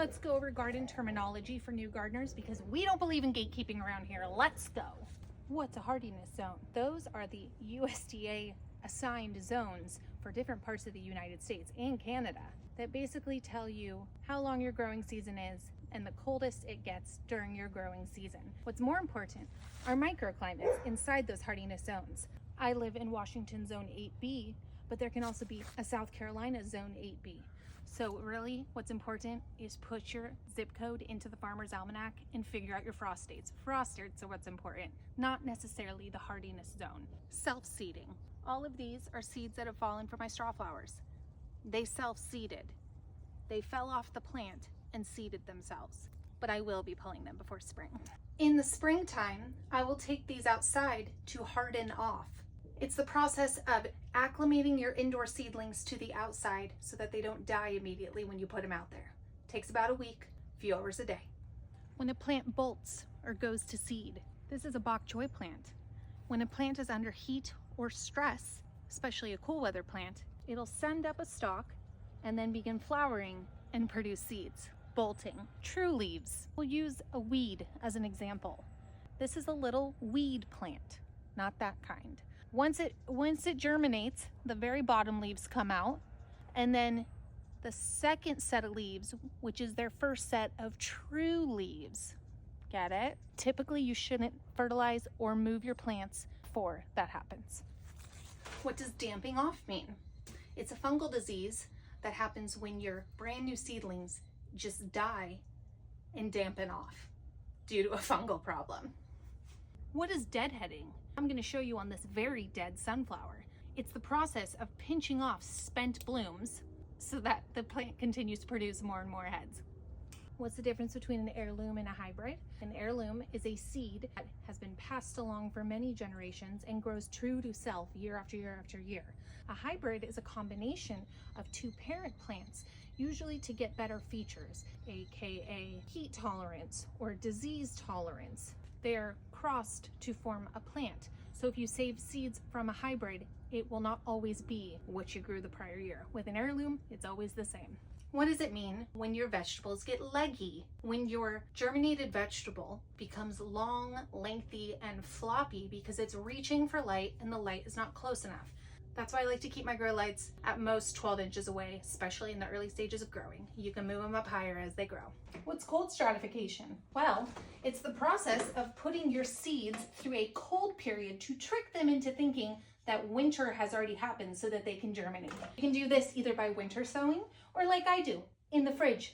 Let's go over garden terminology for new gardeners because we don't believe in gatekeeping around here. Let's go. What's a hardiness zone? Those are the USDA assigned zones for different parts of the United States and Canada that basically tell you how long your growing season is and the coldest it gets during your growing season. What's more important are microclimates inside those hardiness zones. I live in Washington Zone 8B, but there can also be a South Carolina Zone 8B. So really what's important is put your zip code into the Farmer's Almanac and figure out your frost dates. Frost dates are what's important, not necessarily the hardiness zone. Self-seeding. All of these are seeds that have fallen from my straw flowers. They self-seeded. They fell off the plant and seeded themselves, but I will be pulling them before spring. In the springtime, I will take these outside to harden off. It's the process of acclimating your indoor seedlings to the outside so that they don't die immediately when you put them out there. Takes about a week, a few hours a day. When a plant bolts or goes to seed, this is a bok choy plant. When a plant is under heat or stress, especially a cool weather plant, it'll send up a stalk and then begin flowering and produce seeds. Bolting. True leaves. We'll use a weed as an example. This is a little weed plant, not that kind. Once it germinates, the very bottom leaves come out, and then the second set of leaves, which is their first set of true leaves. Get it? Typically, you shouldn't fertilize or move your plants before that happens. What does damping off mean? It's a fungal disease that happens when your brand new seedlings just die and dampen off due to a fungal problem. What is deadheading? I'm going to show you on this very dead sunflower. It's the process of pinching off spent blooms so that the plant continues to produce more and more heads. What's the difference between an heirloom and a hybrid? An heirloom is a seed that has been passed along for many generations and grows true to self year after year after year. A hybrid is a combination of two parent plants, usually to get better features, aka heat tolerance or disease tolerance. They're crossed to form a plant. So if you save seeds from a hybrid, it will not always be what you grew the prior year. With an heirloom, it's always the same. What does it mean when your vegetables get leggy? When your germinated vegetable becomes long, lengthy, and floppy because it's reaching for light and the light is not close enough. That's why I like to keep my grow lights at most 12 inches away, especially in the early stages of growing. You can move them up higher as they grow. What's cold stratification? Well, it's the process of putting your seeds through a cold period to trick them into thinking that winter has already happened so that they can germinate. You can do this either by winter sowing or like I do, in the fridge